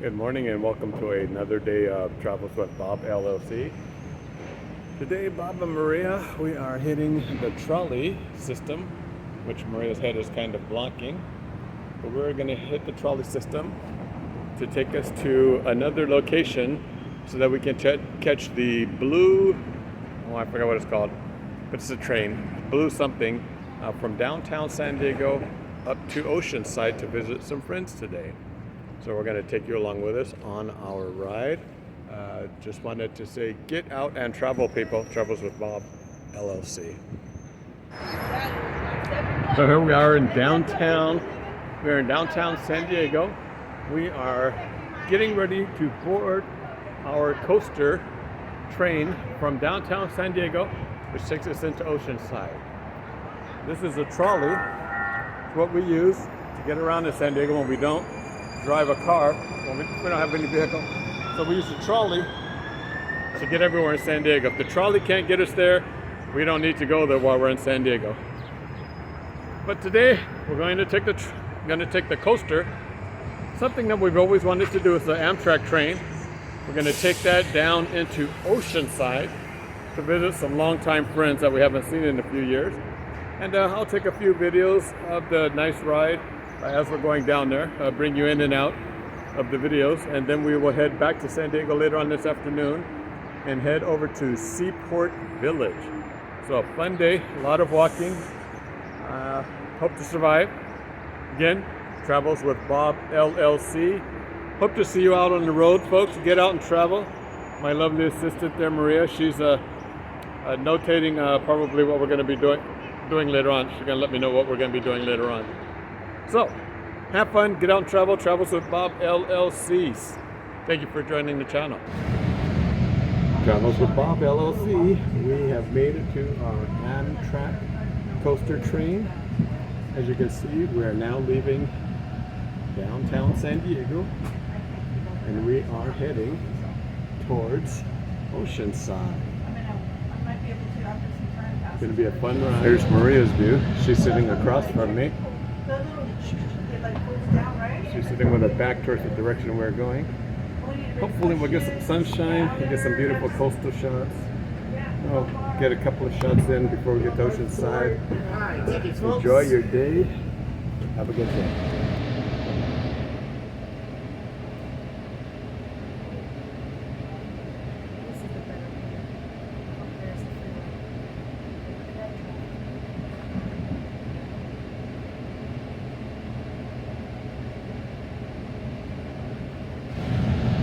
Good morning and welcome to another day of Travels with Bob LLC. Today, Bob and Maria, we are hitting the trolley system, which Maria's head is kind of blocking. But we're going to hit the trolley system to take us to another location so that we can catch the blue, oh, I forgot what it's called, but it's a train, blue something, from downtown San Diego up to Oceanside to visit some friends today. So we're going to take you along with us on our ride. Just wanted to say, get out and travel, people. Travels with Bob, LLC. So here we are in downtown. We're in downtown San Diego. We are getting ready to board our coaster train from downtown San Diego, which takes us into Oceanside. This is a trolley. It's what we use to get around in San Diego when we don't drive a car, when we don't have any vehicle. So we use the trolley to get everywhere in San Diego. If the trolley can't get us there, we don't need to go there while we're in San Diego. But today we're going to take the coaster. Something that we've always wanted to do is the Amtrak train. We're going to take that down into Oceanside to visit some longtime friends that we haven't seen in a few years. And I'll take a few videos of the nice ride as we're going down there, bring you in and out of the videos, and then we will head back to San Diego later on this afternoon and head over to Seaport Village. So a fun day, a lot of walking. Hope to survive. Again, Travels with Bob LLC. Hope to see you out on the road, folks. Get out and travel. My lovely assistant there, Maria, she's notating probably what we're going to be doing later on. She's going to let me know what we're going to be doing later on. So, have fun, get out and travel. Travels with Bob LLC. Thank you for joining the channel. Travels with Bob LLC. We have made it to our Amtrak coaster train. As you can see, we are now leaving downtown San Diego, and we are heading towards Oceanside. It's going to be a fun ride. Here's Maria's view. She's sitting across from me. She's sitting with her back towards the direction we're going. Hopefully we'll get some sunshine and get some beautiful coastal shots. We'll get a couple of shots in before we get to Oceanside. Enjoy your day. Have a good day.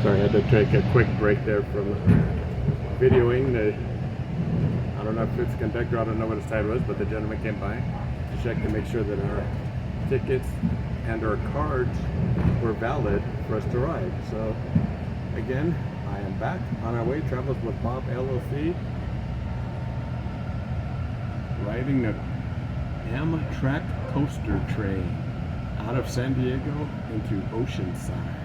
Sorry, I had to take a quick break there from videoing. I don't know if it's conductor, I don't know what his title is, but the gentleman came by to check to make sure that our tickets and our cards were valid for us to ride. So again, I am back on our way, Travels with Bob LLC, riding the Amtrak coaster train out of San Diego into Oceanside.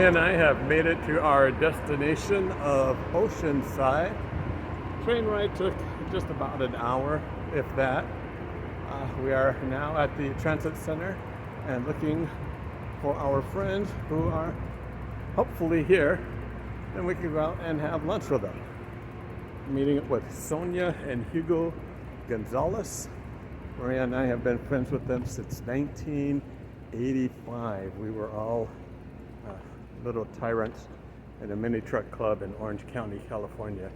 Maria and I have made it to our destination of Oceanside. Train ride took just about an hour, if that. We are now at the transit center and looking for our friends who are hopefully here. Then we can go out and have lunch with them. Meeting up with Sonia and Hugo Gonzalez. Maria and I have been friends with them since 1985. We were all little tyrants in a mini truck club in Orange County, California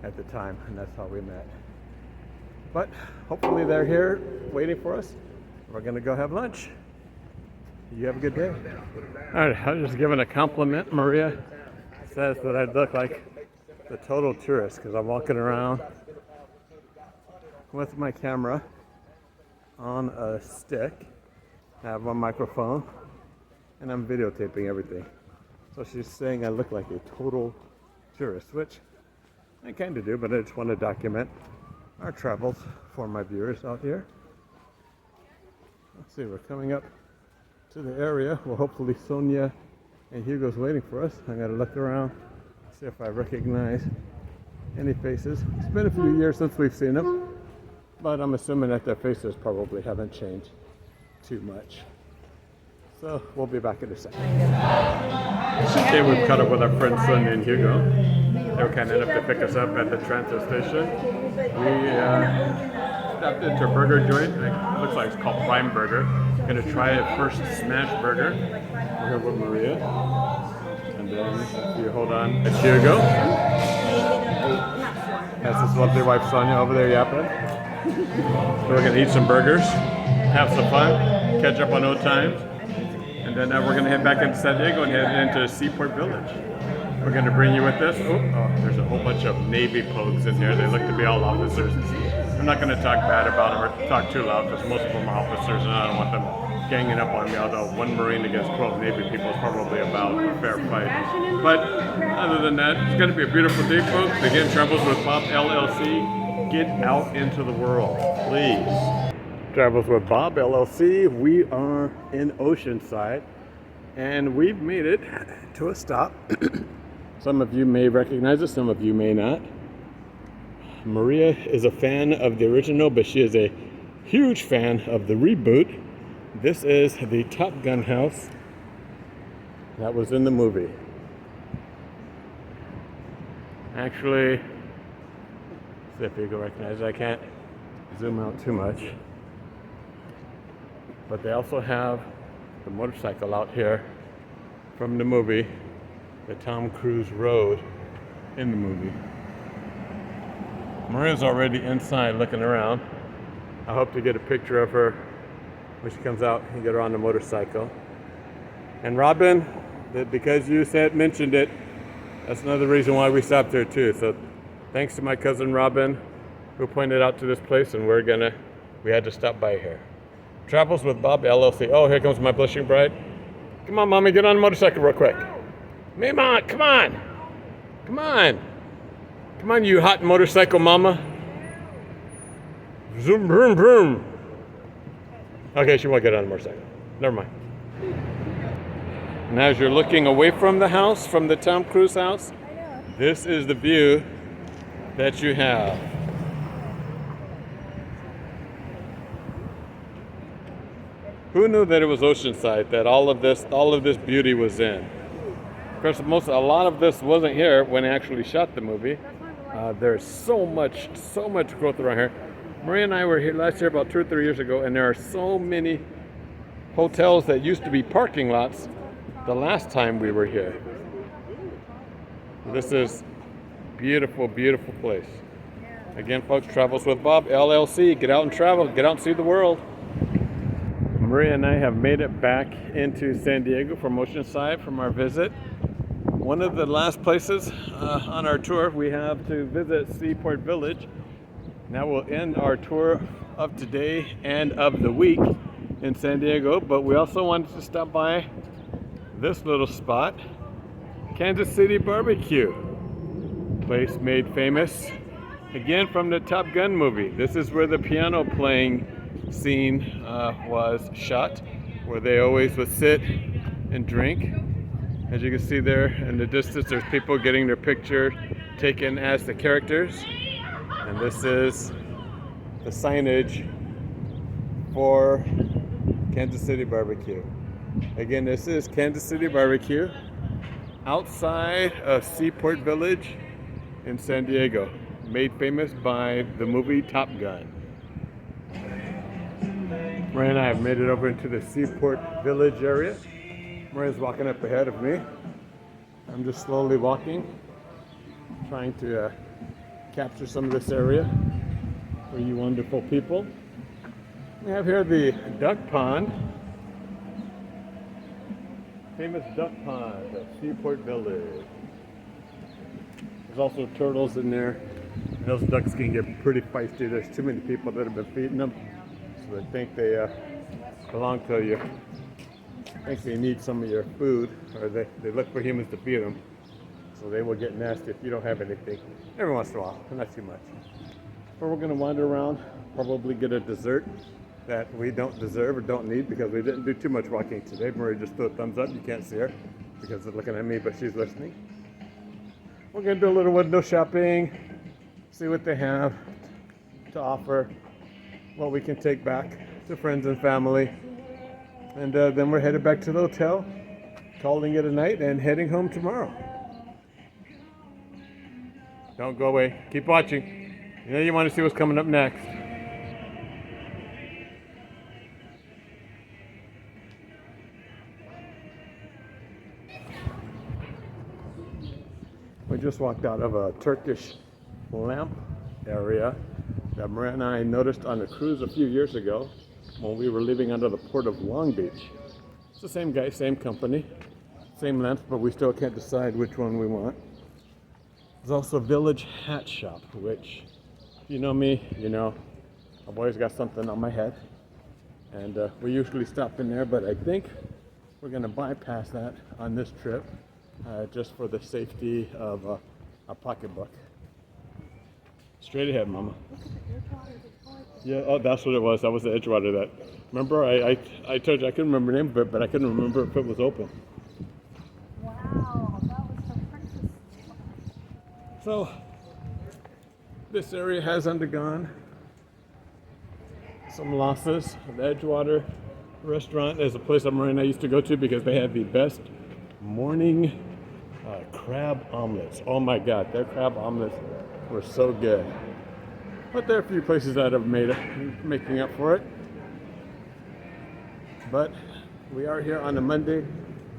at the time, and that's how we met. But hopefully they're here waiting for us. We're gonna go have lunch. You have a good day. All right, I was just giving a compliment. Maria says that I look like the total tourist because I'm walking around with my camera on a stick. I have my microphone and I'm videotaping everything. So she's saying I look like a total tourist, which I kind of do, but I just want to document our travels for my viewers out here. Let's see, we're coming up to the area. Well, hopefully Sonia and Hugo's waiting for us. I'm going to look around, see if I recognize any faces. It's been a few years since we've seen them, but I'm assuming that their faces probably haven't changed too much. So we'll be back in a second. Okay, we've caught up with our friends Sonia and Hugo. They were kind enough to pick us up at the transit station. We stopped into a burger joint. It looks like it's called Prime Burger. Going to try a first smash burger. We're here with Maria. And then if you hold on, it's Hugo. That's his lovely wife Sonia over there yapping. So we're going to eat some burgers, have some fun, catch up on old times. And then we're going to head back into San Diego and head into Seaport Village. We're going to bring you with us. Oh, there's a whole bunch of Navy pogues in here. They look to be all officers. I'm not going to talk bad about them or talk too loud because most of them are officers and I don't want them ganging up on me, although one Marine against 12 Navy people is probably about a fair fight. But other than that, it's going to be a beautiful day, folks. Again, Travels with Bob LLC. Get out into the world, please. Travels with Bob LLC. We are in Oceanside and we've made it to a stop. Some of you may recognize it, some of you may not. Maria is a fan of the original, but she is a huge fan of the reboot. This is the Top Gun house that was in the movie. Actually, see if you can recognize it. I can't zoom out too much. But they also have the motorcycle out here from the movie that Tom Cruise rode in the movie. Maria's already inside looking around. I hope to get a picture of her when she comes out and get her on the motorcycle. And Robin, because you mentioned it, that's another reason why we stopped there too. So thanks to my cousin Robin who pointed out to this place, and we had to stop by here. Travels with Bob LLC. Oh, here comes my blushing bride. Come on, mommy, get on the motorcycle real quick. Mama, come on. Come on. Come on, you hot motorcycle mama. Zoom, vroom, vroom. Okay, she won't get on the motorcycle. Never mind. And as you're looking away from the house, from the Tom Cruise house, this is the view that you have. Who knew that it was Oceanside, that all of this beauty was in? Of course, a lot of this wasn't here when they actually shot the movie. There's so much growth around here. Maria and I were here last year about 2 or 3 years ago, and there are so many hotels that used to be parking lots the last time we were here. This is beautiful, beautiful place. Again, folks, Travels with Bob, LLC. Get out and travel. Get out and see the world. Maria and I have made it back into San Diego from Oceanside from our visit. One of the last places on our tour, we have to visit Seaport Village. That will end our tour of today and of the week in San Diego, but we also wanted to stop by this little spot, Kansas City Barbecue. Place made famous, again, from the Top Gun movie. This is where the piano playing scene was shot, where they always would sit and drink. As you can see there in the distance, there's people getting their picture taken as the characters. And this is the signage for Kansas City Barbecue. Again, this is Kansas City Barbecue outside of Seaport Village in San Diego, made famous by the movie Top Gun. Maria and I have made it over into the Seaport Village area. Maria's walking up ahead of me. I'm just slowly walking, trying to capture some of this area for you wonderful people. We have here the duck pond, famous duck pond at Seaport Village. There's also turtles in there, and those ducks can get pretty feisty. There's too many people that have been feeding them, so they think they belong to you. I think they need some of your food, or they look for humans to feed them, so they will get nasty if you don't have anything. Every once in a while, but not too much. But we're going to wander around, probably get a dessert that we don't deserve or don't need because we didn't do too much walking today. Maria just threw a thumbs up. You can't see her because they're looking at me, but she's listening. We're going to do a little window shopping, see what they have to offer, what we can take back to friends and family. And then we're headed back to the hotel, calling it a night, and heading home tomorrow. Don't go away. Keep watching. You know you want to see what's coming up next. We just walked out of a Turkish lamp area that Maria and I noticed on a cruise a few years ago when we were living under the port of Long Beach. It's the same guy, same company, same lamps, but we still can't decide which one we want. There's also a Village Hat Shop, which, if you know me, you know I've always got something on my head. And we usually stop in there, but I think we're going to bypass that on this trip just for the safety of a pocketbook. Straight ahead, Mama. Yeah, oh, that's what it was. That was the Edgewater. That. Remember, I told you I couldn't remember the name of it, but I couldn't remember if it was open. Wow, that was the precious. So, this area has undergone some losses. The Edgewater restaurant is a place that Maria and I used to go to because they had the best morning crab omelets. Oh my God, their crab omelets were so good. But there are a few places that have making up for it. But we are here on a Monday,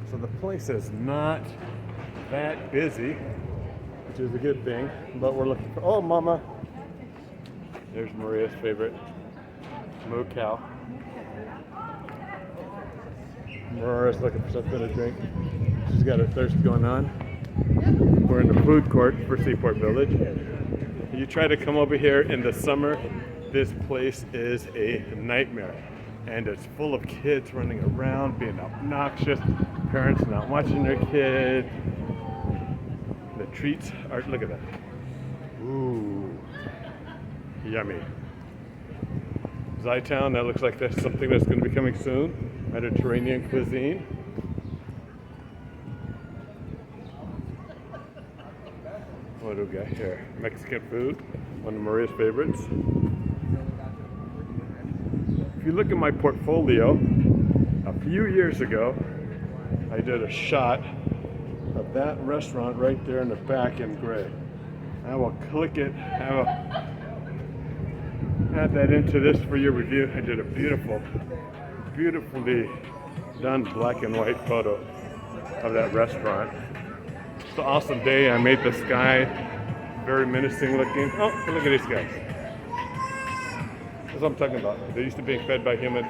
so the place is not that busy, which is a good thing. But we're looking for, oh Mama, there's Maria's favorite, moo cow. Maria's looking for something to drink. She's got her thirst going on. We're in the food court for Seaport Village. You try to come over here in the summer, this place is a nightmare. And it's full of kids running around, being obnoxious, parents not watching their kids. The treats are, look at that. Ooh, yummy. Zytown, that looks like that's something that's going to be coming soon. Mediterranean cuisine. What do we got here? Mexican food, one of Maria's favorites. If you look at my portfolio, a few years ago, I did a shot of that restaurant right there in the back in gray. I will click it, add that into this for your review. I did a beautifully done black and white photo of that restaurant. It's an awesome day. I made the sky very menacing looking. Oh, look at these guys. That's what I'm talking about. They're used to being fed by humans.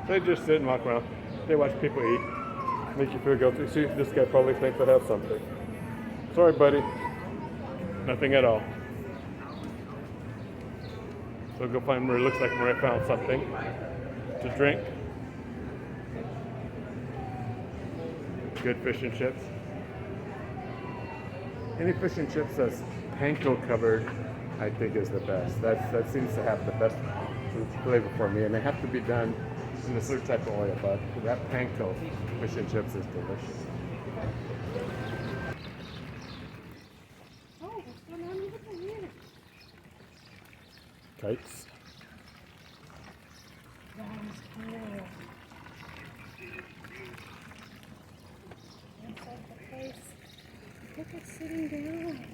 They just sit and walk around. They watch people eat. Make you feel guilty. See, this guy probably thinks I have something. Sorry, buddy. Nothing at all. So go find Maria. Looks like Maria found something to drink. Good fish and chips. Any fish and chips that's panko covered, I think is the best. That seems to have the best flavor for me, and they have to be done in a certain type of oil, but that panko fish and chips is delicious. Kites. That is cool. Inside the place. Look at sitting down.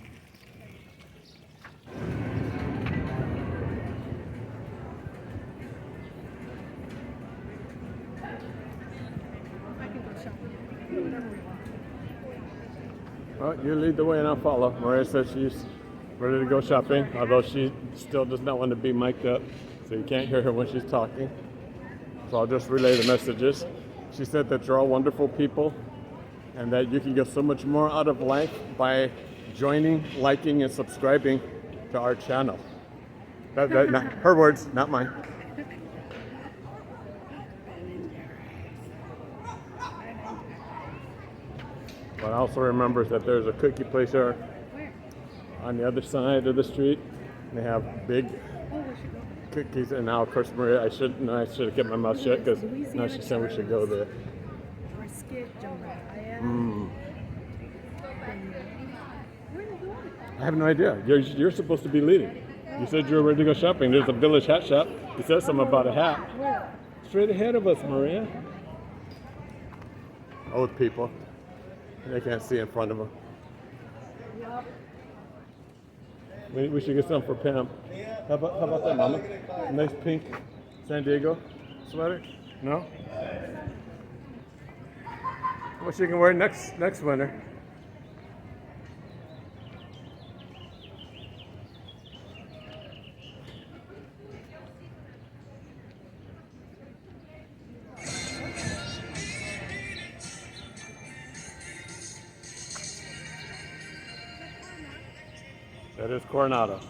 I can go shopping. Whatever we want. Well, you lead the way and I'll follow. Maria says she's ready to go shopping, although she still does not want to be mic'd up, so you can't hear her when she's talking. So I'll just relay the messages. She said that you're all wonderful people and that you can get so much more out of life by joining, liking, and subscribing to our channel. Not, her words, not mine. But also remembers that there's a cookie place there on the other side of the street. They have big cookies, and now of course Maria, I should have kept my mouth shut because now she's saying we should go there. I have no idea. You're supposed to be leading. You said you were ready to go shopping. There's a Village hat shop. You said something about a hat. Straight ahead of us, Maria. Old people. They can't see in front of them. We should get some for Pam. How about that, Mama? A nice pink San Diego sweater? No? What she can wear next winter? That is Coronado.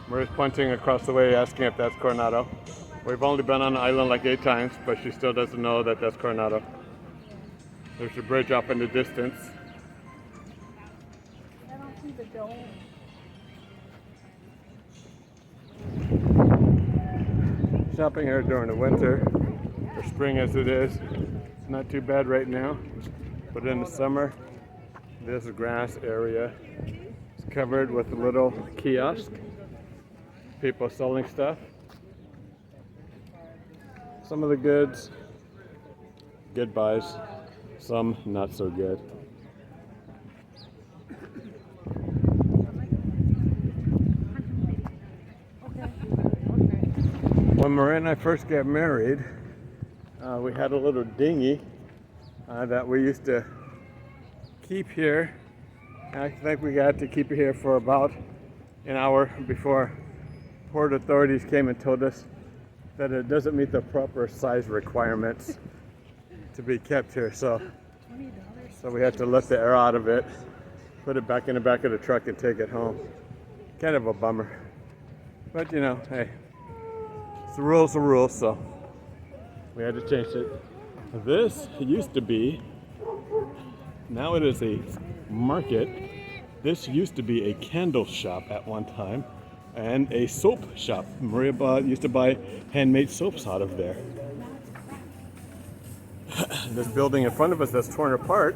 Maria's pointing across the way, asking if that's Coronado. We've only been on the island like 8 times, but she still doesn't know that that's Coronado. There's a bridge up in the distance. I don't see the dome. Shopping here during the winter, or spring as it is, it's not too bad right now. But in the summer, there's a grass area. It's covered with a little kiosk. People selling stuff. Some of the goods, good buys. Some not so good. When Maria and I first got married, we had a little dinghy that we used to keep here. I think we got to keep it here for about an hour before port authorities came and told us that it doesn't meet the proper size requirements to be kept here. So we had to let the air out of it, put it back in the back of the truck and take it home. Kind of a bummer. But you know, hey, it's the rules, so we had to change it. This used to be, now it is a market. This used to be a candle shop at one time and a soap shop. Maria used to buy handmade soaps out of there. This building in front of us that's torn apart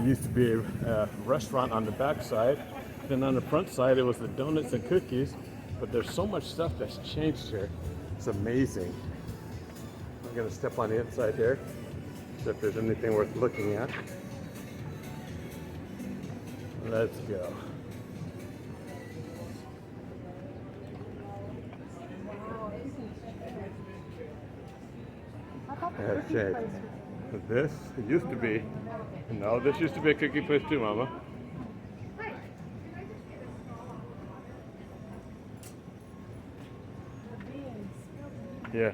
used to be a restaurant on the back side. Then on the front side it was the donuts and cookies. But there's so much stuff that's changed here. It's amazing. I'm gonna step on the inside here, see if there's anything worth looking at. Let's go. Okay. This used to be, no, this used to be a cookie place too, Mama. Yeah,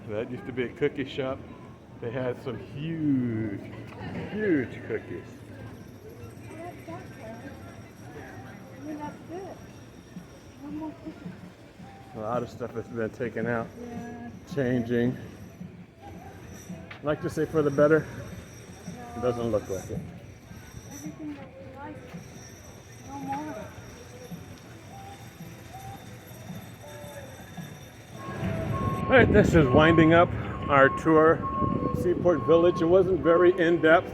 that used to be a cookie shop. They had some huge cookies. A lot of stuff has been taken out, changing. I like to say for the better. It doesn't look like it. Everything that we like, no more. All right, this is winding up our tour, Seaport Village. It wasn't very in-depth.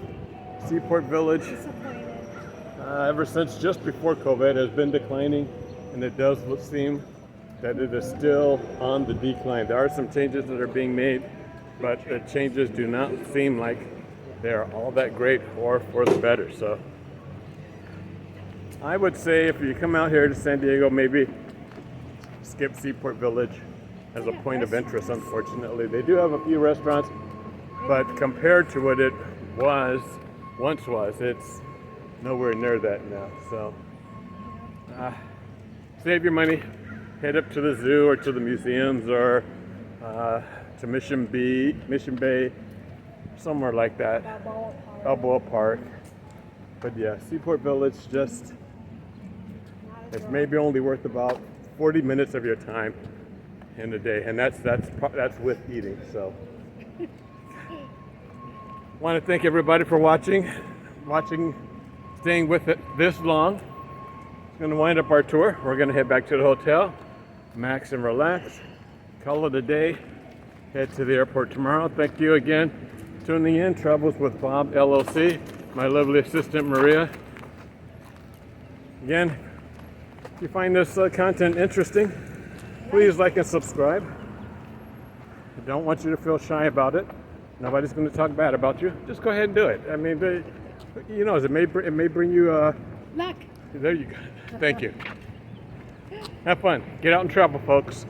Seaport Village, ever since just before COVID, has been declining, and it does seem that it is still on the decline. There are some changes that are being made, but the changes do not seem like they're all that great or for the better. So I would say if you come out here to San Diego, maybe skip Seaport Village as a point of interest. Unfortunately, they do have a few restaurants, but compared to what it once was, it's nowhere near that now. So save your money, head up to the zoo or to the museums or to Mission Bay, somewhere like that. Balboa Park. But yeah, Seaport Village just, it's maybe only worth about 40 minutes of your time in a day, and that's with eating. So want to thank everybody for watching, staying with it this long. It's going to wind up our tour. We're going to head back to the hotel, max and relax, call it a day, head to the airport tomorrow. Thank you again tuning in. Travels with Bob LLC, my lovely assistant Maria. Again, if you find this content interesting, please like and subscribe. I don't want you to feel shy about it. Nobody's going to talk bad about you. Just go ahead and do it. I mean, it may bring you luck. There you go. Thank you. Have fun. Get out and travel, folks.